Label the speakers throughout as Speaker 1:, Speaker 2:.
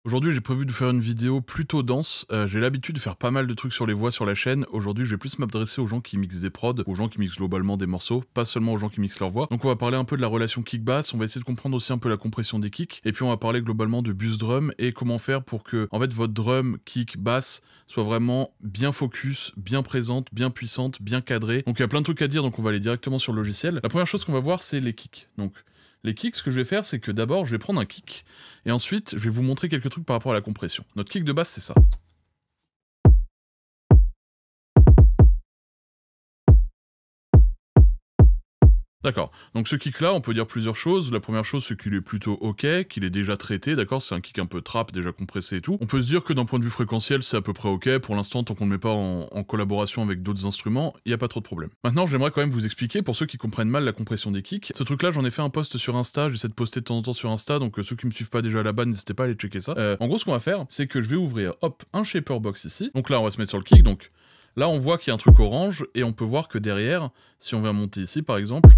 Speaker 1: Aujourd'hui, j'ai prévu de faire une vidéo plutôt dense. J'ai l'habitude de faire pas mal de trucs sur les voix sur la chaîne. Aujourd'hui, je vais plus m'adresser aux gens qui mixent des prods, aux gens qui mixent globalement des morceaux, pas seulement aux gens qui mixent leur voix. Donc on va parler un peu de la relation kick-bass, on va essayer de comprendre aussi un peu la compression des kicks, et puis on va parler globalement de bus drum et comment faire pour que, en fait, votre drum, kick, bass soit vraiment bien focus, bien présente, bien puissante, bien cadrée. Donc il y a plein de trucs à dire, donc on va aller directement sur le logiciel. La première chose qu'on va voir, c'est les kicks. Donc les kicks, ce que je vais faire, c'est que d'abord, je vais prendre un kick, et ensuite, je vais vous montrer quelques trucs par rapport à la compression. Notre kick de basse, c'est ça. D'accord. Donc ce kick-là, on peut dire plusieurs choses. La première chose, c'est qu'il est plutôt ok, qu'il est déjà traité, d'accord. C'est un kick un peu trap, déjà compressé et tout. On peut se dire que d'un point de vue fréquentiel, c'est à peu près ok. Pour l'instant, tant qu'on ne met pas en collaboration avec d'autres instruments, il n'y a pas trop de problème. Maintenant, j'aimerais quand même vous expliquer, pour ceux qui comprennent mal la compression des kicks, ce truc-là, j'en ai fait un post sur Insta, j'essaie de poster de temps en temps sur Insta, donc ceux qui me suivent pas déjà là-bas, n'hésitez pas à aller checker ça. En gros, ce qu'on va faire, c'est que je vais ouvrir, hop, un shaper box ici. Donc là, on va se mettre sur le kick, donc là, on voit qu'il y a un truc orange, et on peut voir que derrière, si on vient monter ici, par exemple,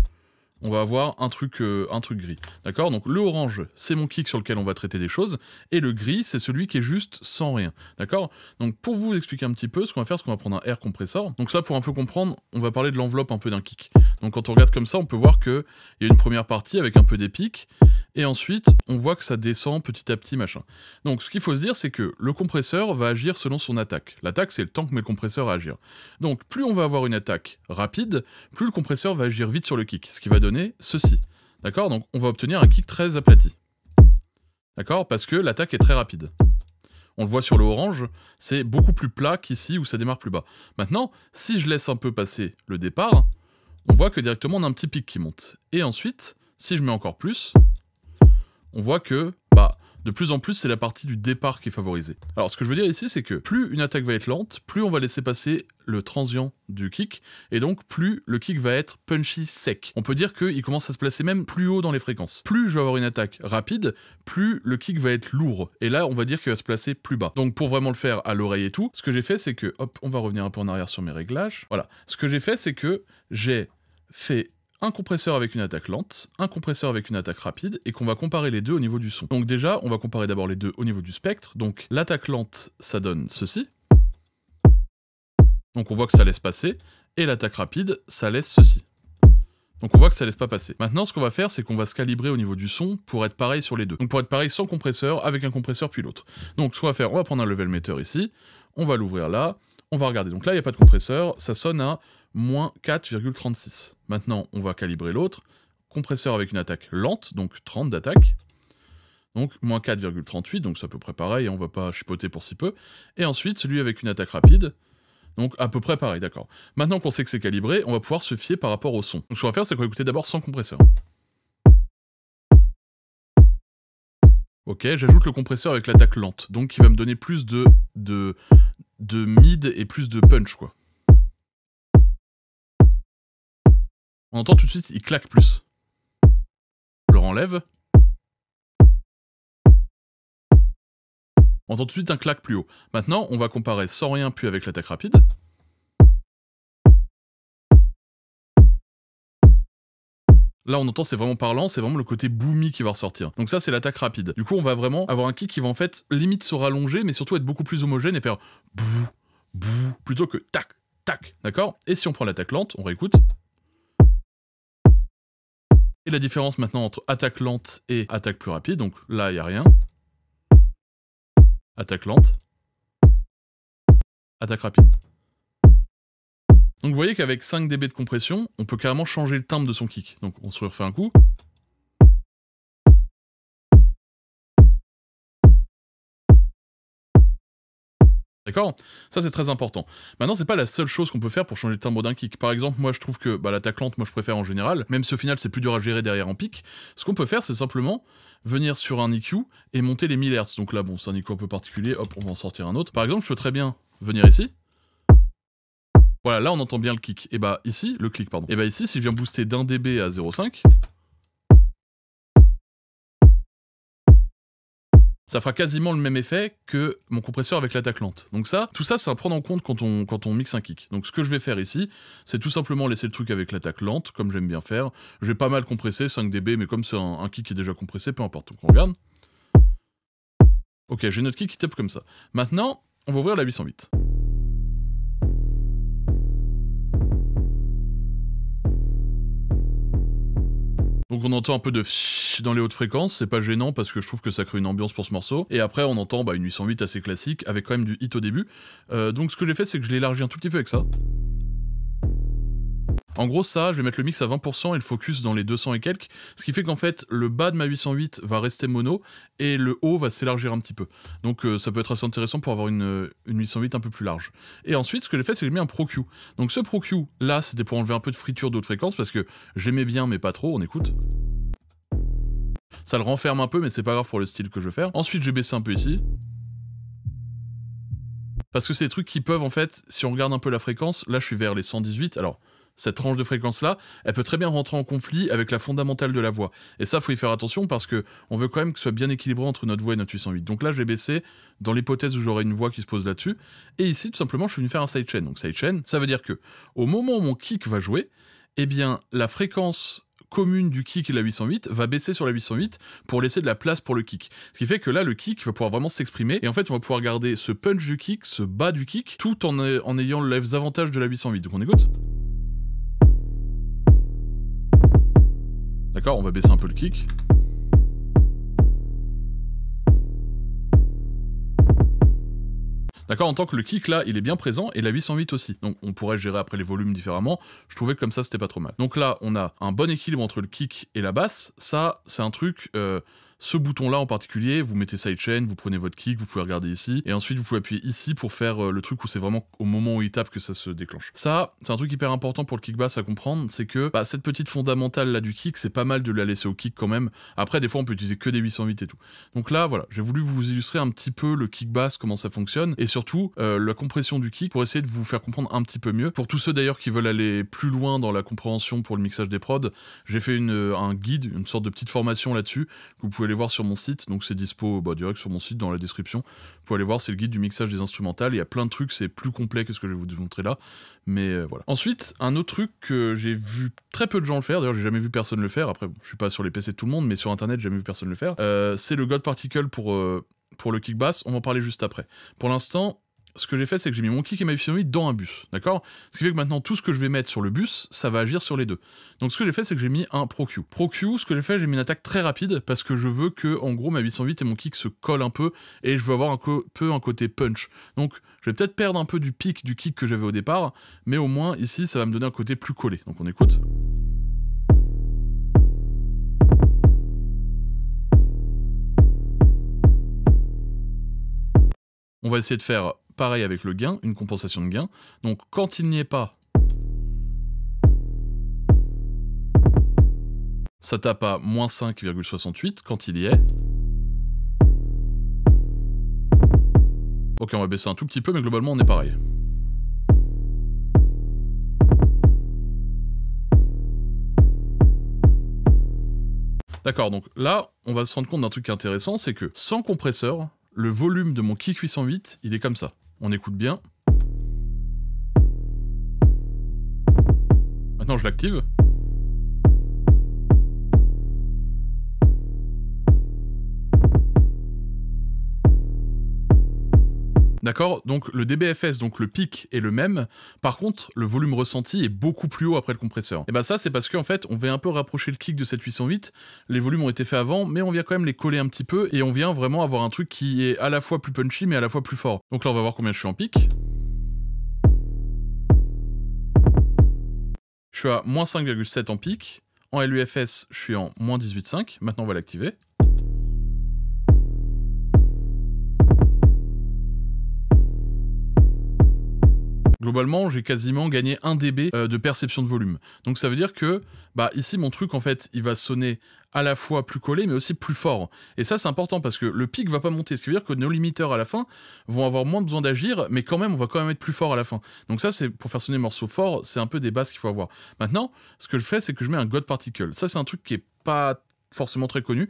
Speaker 1: on va avoir un truc gris. D'accord? Donc le orange, c'est mon kick sur lequel on va traiter des choses, et le gris, c'est celui qui est juste sans rien. D'accord? Donc pour vous expliquer un petit peu, ce qu'on va faire, c'est qu'on va prendre un air compressor. Donc ça, pour un peu comprendre, on va parler de l'enveloppe un peu d'un kick. Donc quand on regarde comme ça, on peut voir qu'il y a une première partie avec un peu des pics, et ensuite, on voit que ça descend petit à petit, machin. Donc ce qu'il faut se dire, c'est que le compresseur va agir selon son attaque. L'attaque, c'est le temps que met le compresseur à agir. Donc plus on va avoir une attaque rapide, plus le compresseur va agir vite sur le kick, ce qui va donner ceci. D'accord? Donc on va obtenir un kick très aplati. D'accord? Parce que l'attaque est très rapide. On le voit sur le orange, c'est beaucoup plus plat qu'ici où ça démarre plus bas. Maintenant, si je laisse un peu passer le départ, on voit que directement on a un petit pic qui monte. Et ensuite, si je mets encore plus, on voit que, de plus en plus, c'est la partie du départ qui est favorisée. Alors, ce que je veux dire ici, c'est que plus une attaque va être lente, plus on va laisser passer le transient du kick, et donc plus le kick va être punchy sec. On peut dire qu'il commence à se placer même plus haut dans les fréquences. Plus je vais avoir une attaque rapide, plus le kick va être lourd, et là, on va dire qu'il va se placer plus bas. Donc, pour vraiment le faire à l'oreille et tout, ce que j'ai fait, c'est que, hop, on va revenir un peu en arrière sur mes réglages. Voilà. Ce que j'ai fait, c'est que j'ai fait un compresseur avec une attaque lente, un compresseur avec une attaque rapide, et qu'on va comparer les deux au niveau du son. Donc déjà, on va comparer d'abord les deux au niveau du spectre. Donc l'attaque lente, ça donne ceci. Donc on voit que ça laisse passer, et l'attaque rapide, ça laisse ceci. Donc on voit que ça laisse pas passer. Maintenant, ce qu'on va faire, c'est qu'on va se calibrer au niveau du son pour être pareil sur les deux. Donc pour être pareil sans compresseur, avec un compresseur puis l'autre. Donc ce qu'on va faire, on va prendre un level meter ici, on va l'ouvrir là, on va regarder. Donc là, il n'y a pas de compresseur, ça sonne à moins 4,36. Maintenant, on va calibrer l'autre. Compresseur avec une attaque lente, donc 30 d'attaque. Donc moins 4,38, donc c'est à peu près pareil, on va pas chipoter pour si peu. Et ensuite, celui avec une attaque rapide, donc à peu près pareil, d'accord. Maintenant qu'on sait que c'est calibré, on va pouvoir se fier par rapport au son. Donc ce qu'on va faire, c'est qu'on va écouter d'abord sans compresseur. Ok, j'ajoute le compresseur avec l'attaque lente, donc qui va me donner plus de mid et plus de punch, quoi. On entend tout de suite, il claque plus. Je le renlève. On entend tout de suite un claque plus haut. Maintenant, on va comparer sans rien puis avec l'attaque rapide. Là, on entend, c'est vraiment parlant, c'est vraiment le côté boomy qui va ressortir. Donc ça, c'est l'attaque rapide. Du coup, on va vraiment avoir un kick qui va en fait limite se rallonger, mais surtout être beaucoup plus homogène et faire bouh, bouh, plutôt que tac, tac, d'accord? Et si on prend l'attaque lente, on réécoute. Et la différence maintenant entre attaque lente et attaque plus rapide, donc là, il n'y a rien. Attaque lente. Attaque rapide. Donc vous voyez qu'avec 5 dB de compression, on peut carrément changer le timbre de son kick. Donc on se refait un coup. D'accord? Ça, c'est très important. Maintenant, c'est pas la seule chose qu'on peut faire pour changer le timbre d'un kick. Par exemple, moi, je trouve que l'attaque lente, moi, je préfère en général, même si au final, c'est plus dur à gérer derrière en pic. Ce qu'on peut faire, c'est simplement venir sur un EQ et monter les 1000 Hz. Donc là, bon, c'est un EQ un peu particulier, hop, on va en sortir un autre. Par exemple, je peux très bien venir ici. Voilà, là, on entend bien le kick. Et ici, le clic, pardon. Et ici, si je viens booster d'1 dB à 0,5, ça fera quasiment le même effet que mon compresseur avec l'attaque lente. Donc ça, tout ça, c'est à prendre en compte quand on mixe un kick. Donc ce que je vais faire ici, c'est tout simplement laisser le truc avec l'attaque lente, comme j'aime bien faire. Je vais pas mal compresser, 5 dB, mais comme c'est un kick qui est déjà compressé, peu importe. Donc on regarde. Ok, j'ai notre kick qui tape comme ça. Maintenant, on va ouvrir la 808. Donc on entend un peu de dans les hautes fréquences, c'est pas gênant parce que je trouve que ça crée une ambiance pour ce morceau. Et après on entend une 808 assez classique avec quand même du hit au début. Donc ce que j'ai fait c'est que je l'ai élargi un tout petit peu avec ça. En gros ça, je vais mettre le mix à 20% et le focus dans les 200 et quelques, ce qui fait qu'en fait le bas de ma 808 va rester mono et le haut va s'élargir un petit peu. Donc ça peut être assez intéressant pour avoir une 808 un peu plus large. Et ensuite ce que j'ai fait c'est que j'ai mis un Pro Q. Donc ce Pro Q là c'était pour enlever un peu de friture d'autres fréquences parce que j'aimais bien mais pas trop, on écoute. Ça le renferme un peu mais c'est pas grave pour le style que je veux faire. Ensuite j'ai baissé un peu ici. Parce que c'est des trucs qui peuvent en fait, si on regarde un peu la fréquence, là je suis vers les 118, alors cette tranche de fréquence-là, elle peut très bien rentrer en conflit avec la fondamentale de la voix. Et ça, faut y faire attention parce que on veut quand même que ce soit bien équilibré entre notre voix et notre 808. Donc là, je vais baisser dans l'hypothèse où j'aurai une voix qui se pose là-dessus. Et ici, tout simplement, je suis venu faire un sidechain. Donc sidechain, ça veut dire que au moment où mon kick va jouer, eh bien, la fréquence commune du kick et la 808 va baisser sur la 808 pour laisser de la place pour le kick. Ce qui fait que là, le kick va pouvoir vraiment s'exprimer et en fait, on va pouvoir garder ce punch du kick, ce bas du kick, tout en ayant les avantages de la 808. Donc on écoute. D'accord, on va baisser un peu le kick. D'accord, en tant que le kick là, il est bien présent, et la 808 aussi. Donc on pourrait gérer après les volumes différemment, je trouvais que comme ça c'était pas trop mal. Donc là, on a un bon équilibre entre le kick et la basse, ça c'est un truc... ce bouton-là en particulier, vous mettez sidechain, vous prenez votre kick, vous pouvez regarder ici, et ensuite vous pouvez appuyer ici pour faire le truc où c'est vraiment au moment où il tape que ça se déclenche. Ça, c'est un truc hyper important pour le kick bass à comprendre, c'est que cette petite fondamentale là du kick, c'est pas mal de la laisser au kick quand même. Après, des fois, on peut utiliser que des 808 et tout. Donc là, voilà, j'ai voulu vous illustrer un petit peu le kick bass, comment ça fonctionne, et surtout la compression du kick pour essayer de vous faire comprendre un petit peu mieux. Pour tous ceux d'ailleurs qui veulent aller plus loin dans la compréhension pour le mixage des prods, j'ai fait un guide, une sorte de petite formation là-dessus, que vous pouvez aller voir sur mon site, donc c'est dispo direct sur mon site dans la description. Vous pouvez aller voir, c'est le guide du mixage des instrumentales, il y a plein de trucs, c'est plus complet que ce que je vais vous montrer là, mais voilà. Ensuite, un autre truc que j'ai vu très peu de gens le faire, d'ailleurs j'ai jamais vu personne le faire, après bon, je suis pas sur les PC de tout le monde, mais sur internet j'ai jamais vu personne le faire, c'est le God Particle pour le kick bass, on va en parler juste après. Pour l'instant, ce que j'ai fait, c'est que j'ai mis mon kick et ma 808 dans un bus, d'accord? Ce qui fait que maintenant, tout ce que je vais mettre sur le bus, ça va agir sur les deux. Donc ce que j'ai fait, c'est que j'ai mis un Pro Q. Pro Q, ce que j'ai fait, j'ai mis une attaque très rapide, parce que je veux que, en gros, ma 808 et mon kick se collent un peu, et je veux avoir un côté punch. Donc je vais peut-être perdre un peu du pic du kick que j'avais au départ, mais au moins, ici, ça va me donner un côté plus collé. Donc on écoute. On va essayer de faire pareil avec le gain, une compensation de gain. Donc quand il n'y est pas, ça tape à moins 5,68. Quand il y est... Ok, on va baisser un tout petit peu, mais globalement on est pareil. D'accord, donc là, on va se rendre compte d'un truc intéressant, c'est que sans compresseur, le volume de mon kick 808, il est comme ça. On écoute bien. Maintenant, je l'active. D'accord, donc le DBFS, donc le pic est le même, par contre le volume ressenti est beaucoup plus haut après le compresseur. Et bah ça c'est parce qu'en fait on vient un peu rapprocher le kick de cette 808, les volumes ont été faits avant, mais on vient quand même les coller un petit peu, et on vient vraiment avoir un truc qui est à la fois plus punchy mais à la fois plus fort. Donc là on va voir combien je suis en pic. Je suis à moins 5,7 en pic, en LUFS je suis en moins 18,5, maintenant on va l'activer. Globalement, j'ai quasiment gagné 1 dB de perception de volume. Donc ça veut dire que, ici, mon truc, en fait, il va sonner à la fois plus collé, mais aussi plus fort. Et ça, c'est important, parce que le pic va pas monter, ce qui veut dire que nos limiteurs, à la fin, vont avoir moins besoin d'agir, mais quand même, on va quand même être plus fort à la fin. Donc ça, c'est pour faire sonner un morceau fort, c'est un peu des bases qu'il faut avoir. Maintenant, ce que je fais, c'est que je mets un God Particle. Ça, c'est un truc qui est pas forcément très connu.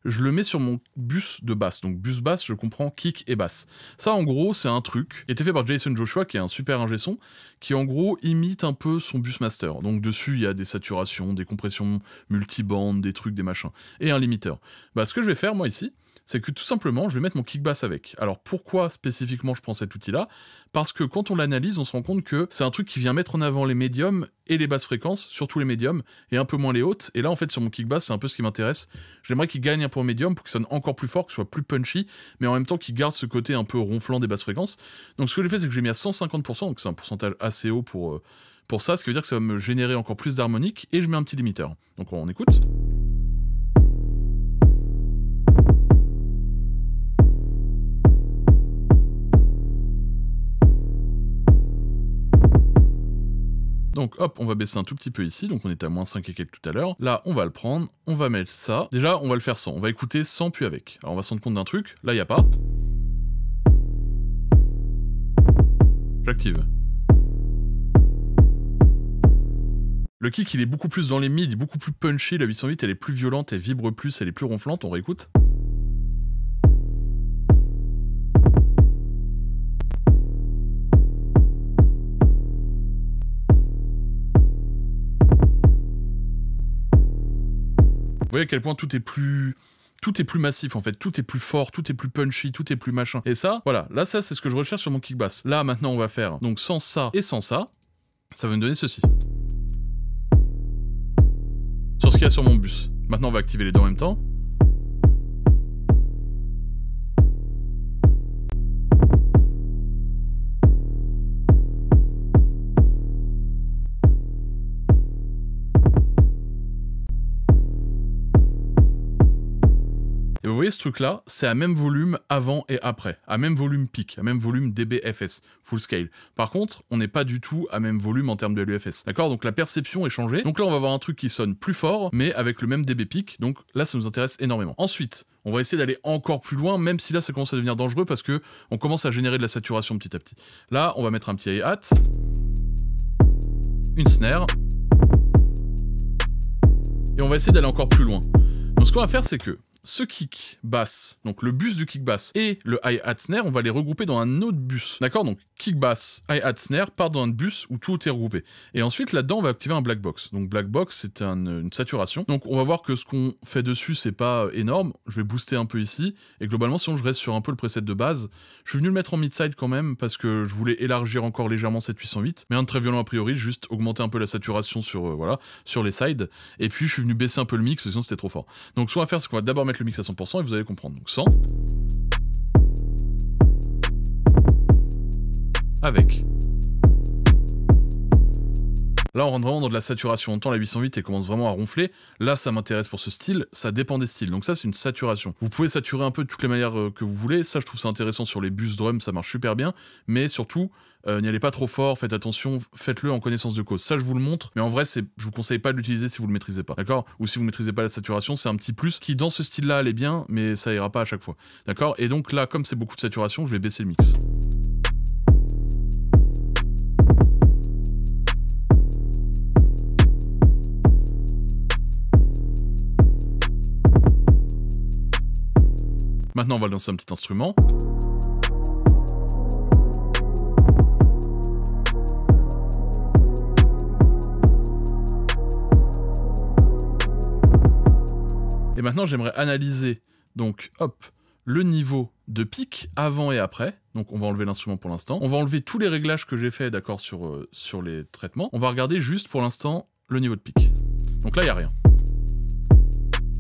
Speaker 1: Je le mets sur mon bus de basse. Donc bus basse, je comprends kick et basse. Ça, en gros, c'est un truc qui était fait par Jason Joshua, qui est un super ingé son, qui en gros imite un peu son bus master. Donc dessus, il y a des saturations, des compressions multibandes, des trucs, des machins, et un limiteur. Ce que je vais faire, moi, ici, c'est que tout simplement, je vais mettre mon kick bass avec. Alors pourquoi spécifiquement je prends cet outil-là? Parce que quand on l'analyse, on se rend compte que c'est un truc qui vient mettre en avant les médiums et les basses fréquences, surtout les médiums, et un peu moins les hautes. Et là, en fait, sur mon kick bass, c'est un peu ce qui m'intéresse. J'aimerais qu'il gagne un peu en médium pour qu'il sonne encore plus fort, que ce soit plus punchy, mais en même temps qu'il garde ce côté un peu ronflant des basses fréquences. Donc ce que j'ai fait, c'est que j'ai mis à 150%, donc c'est un pourcentage assez haut pour ça, ce qui veut dire que ça va me générer encore plus d'harmoniques, et je mets un petit limiteur. Donc on écoute. Donc hop, on va baisser un tout petit peu ici, donc on était à moins 5 et quelques tout à l'heure. Là, on va le prendre, on va mettre ça. Déjà, on va le faire sans, on va écouter sans puis avec. Alors on va se rendre compte d'un truc, là il n'y a pas. J'active. Le kick, il est beaucoup plus dans les mids, beaucoup plus punchy, la 808 elle est plus violente, elle vibre plus, elle est plus ronflante, on réécoute. Vous voyez à quel point tout est plus massif en fait, tout est plus fort, tout est plus punchy, tout est plus machin. Et ça, voilà, là ça c'est ce que je recherche sur mon kick bass. Là maintenant on va faire donc sans ça et sans ça, ça va me donner ceci. Sur ce qu'il y a sur mon bus. Maintenant on va activer les deux en même temps. Et vous voyez ce truc-là, c'est à même volume avant et après, à même volume pic, à même volume dBFS, full scale. Par contre, on n'est pas du tout à même volume en termes de LUFS, d'accord? Donc la perception est changée. Donc là, on va avoir un truc qui sonne plus fort, mais avec le même dB pic, donc là, ça nous intéresse énormément. Ensuite, on va essayer d'aller encore plus loin, même si là, ça commence à devenir dangereux parce que on commence à générer de la saturation petit à petit. Là, on va mettre un petit hi-hat, une snare, et on va essayer d'aller encore plus loin. Donc ce qu'on va faire, c'est que ce kick bass, donc le bus du kick bass et le hi-hat snare, on va les regrouper dans un autre bus. D'accord? Donc kick bass, hi-hat snare part dans un bus où tout est regroupé. Et ensuite là-dedans on va activer un black box. Donc black box c'est une saturation. Donc on va voir que ce qu'on fait dessus c'est pas énorme. Je vais booster un peu ici. Et globalement si je reste sur un peu le preset de base, je suis venu le mettre en mid-side quand même parce que je voulais élargir encore légèrement cette 808. Mais un de très violent a priori, juste augmenter un peu la saturation sur, voilà, sur les sides. Et puis je suis venu baisser un peu le mix parce que sinon c'était trop fort. Donc ce qu'on va faire c'est qu'on va d'abord mettre le mix à 100% et vous allez comprendre. Donc 100. Avec. Là, on rentre vraiment dans de la saturation. On entend la 808 et commence vraiment à ronfler. Là, ça m'intéresse pour ce style. Ça dépend des styles. Donc ça, c'est une saturation. Vous pouvez saturer un peu de toutes les manières que vous voulez. Ça, je trouve ça intéressant sur les bus drum. Ça marche super bien. Mais surtout, n'y allez pas trop fort. Faites attention. Faites-le en connaissance de cause. Ça, je vous le montre. Mais en vrai, je vous conseille pas de l'utiliser si vous le maîtrisez pas. D'accord? Ou si vous maîtrisez pas la saturation, c'est un petit plus qui, dans ce style-là, allait bien. Mais ça ira pas à chaque fois. D'accord? Et donc là, comme c'est beaucoup de saturation, je vais baisser le mix. Maintenant, on va lancer un petit instrument. Et maintenant, j'aimerais analyser, donc, hop, le niveau de pic avant et après. Donc, on va enlever l'instrument pour l'instant. On va enlever tous les réglages que j'ai fait, d'accord, sur les traitements. On va regarder juste, pour l'instant, le niveau de pic. Donc là, il n'y a rien.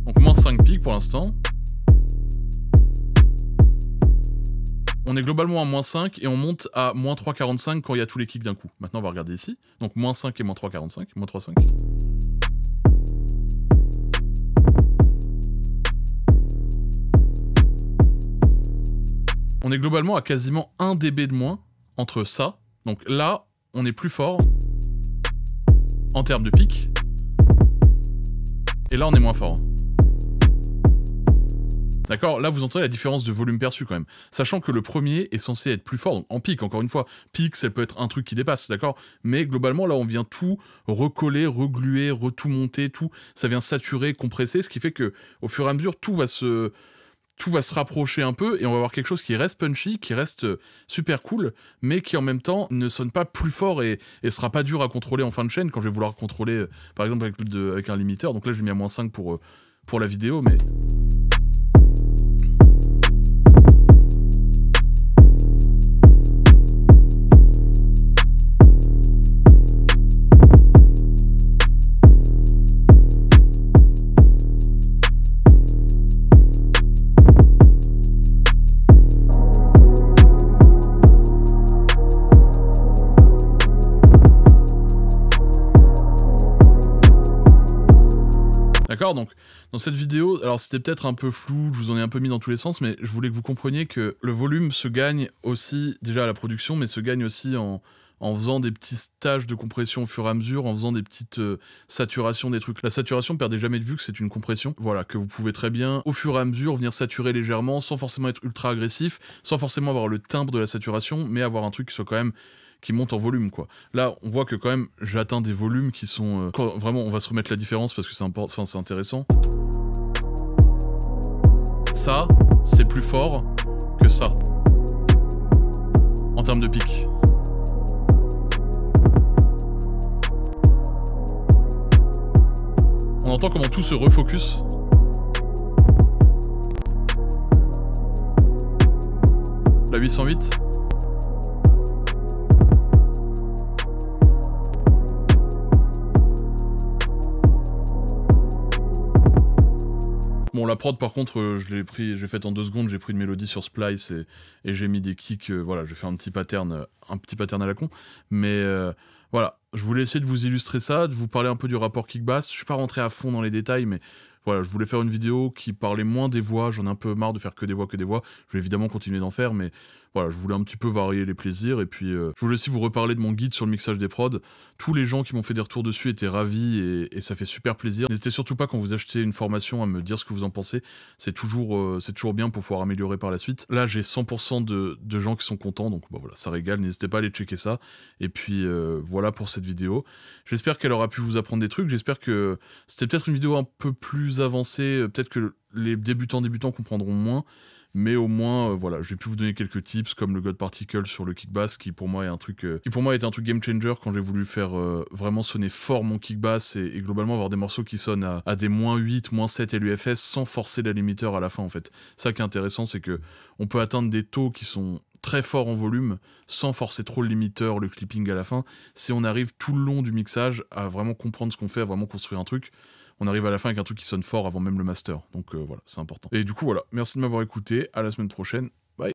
Speaker 1: Donc, moins 5 pics pour l'instant. On est globalement à moins 5 et on monte à moins 3,45 quand il y a tous les kicks d'un coup. Maintenant, on va regarder ici. Donc, moins 5 et moins 3,45. Moins 3,5. On est globalement à quasiment 1 dB de moins entre ça. Donc là, on est plus fort en termes de pic. Et là, on est moins fort. D'accord? Là, vous entendez la différence de volume perçu quand même. Sachant que le premier est censé être plus fort, donc en pic, encore une fois. Pic, ça peut être un truc qui dépasse, d'accord? Mais globalement, là, on vient tout recoller, regluer, tout monter, tout. Ça vient saturer, compresser, ce qui fait que au fur et à mesure, tout va se rapprocher un peu et on va avoir quelque chose qui reste punchy, qui reste super cool, mais qui en même temps ne sonne pas plus fort et sera pas dur à contrôler en fin de chaîne quand je vais vouloir contrôler, par exemple, avec un limiteur. Donc là, j'ai mis à moins 5 pour la vidéo, mais... part, donc, dans cette vidéo, alors c'était peut-être un peu flou, je vous en ai un peu mis dans tous les sens, mais je voulais que vous compreniez que le volume se gagne aussi, déjà à la production, mais se gagne aussi en faisant des petits stages de compression au fur et à mesure, en faisant des petites saturations des trucs. La saturation, perdez jamais de vue que c'est une compression, voilà, que vous pouvez très bien, au fur et à mesure, venir saturer légèrement, sans forcément être ultra agressif, sans forcément avoir le timbre de la saturation, mais avoir un truc qui soit quand même qui monte en volume, quoi. Là, on voit que quand même, j'atteins des volumes qui sont... vraiment, on va se remettre la différence parce que c'est intéressant. Ça, c'est plus fort que ça. En termes de pic. On entend comment tout se refocus. La 808. Bon, la prod, par contre, j'ai fait en 2 secondes, j'ai pris une mélodie sur Splice et j'ai mis des kicks, voilà, j'ai fait un petit pattern à la con, mais voilà, je voulais essayer de vous illustrer ça, de vous parler un peu du rapport kick-bass. Je suis pas rentré à fond dans les détails, mais voilà, je voulais faire une vidéo qui parlait moins des voix, j'en ai un peu marre de faire que des voix. Je vais évidemment continuer d'en faire, mais voilà, je voulais un petit peu varier les plaisirs, et puis je voulais aussi vous reparler de mon guide sur le mixage des prods. Tous les gens qui m'ont fait des retours dessus étaient ravis, et ça fait super plaisir. N'hésitez surtout pas quand vous achetez une formation à me dire ce que vous en pensez, c'est toujours bien pour pouvoir améliorer par la suite. Là, j'ai 100% de gens qui sont contents, donc bah, voilà, ça régale, n'hésitez pas à aller checker ça, et puis voilà pour cette vidéo. J'espère qu'elle aura pu vous apprendre des trucs, j'espère que c'était peut-être une vidéo un peu plus avancée, peut-être que les débutants comprendront moins, mais au moins, voilà, j'ai pu vous donner quelques tips, comme le God Particle sur le kick bass, qui pour moi est un truc game changer quand j'ai voulu faire vraiment sonner fort mon kick bass, et globalement avoir des morceaux qui sonnent à des -8, -7 LUFS sans forcer la limiteur à la fin, en fait. Ça qui est intéressant, c'est que on peut atteindre des taux qui sont très forts en volume, sans forcer trop le limiteur, le clipping à la fin. Si on arrive tout le long du mixage à vraiment comprendre ce qu'on fait, à vraiment construire un truc, on arrive à la fin avec un truc qui sonne fort avant même le master. Donc voilà, c'est important. Et du coup, voilà, merci de m'avoir écouté, à la semaine prochaine.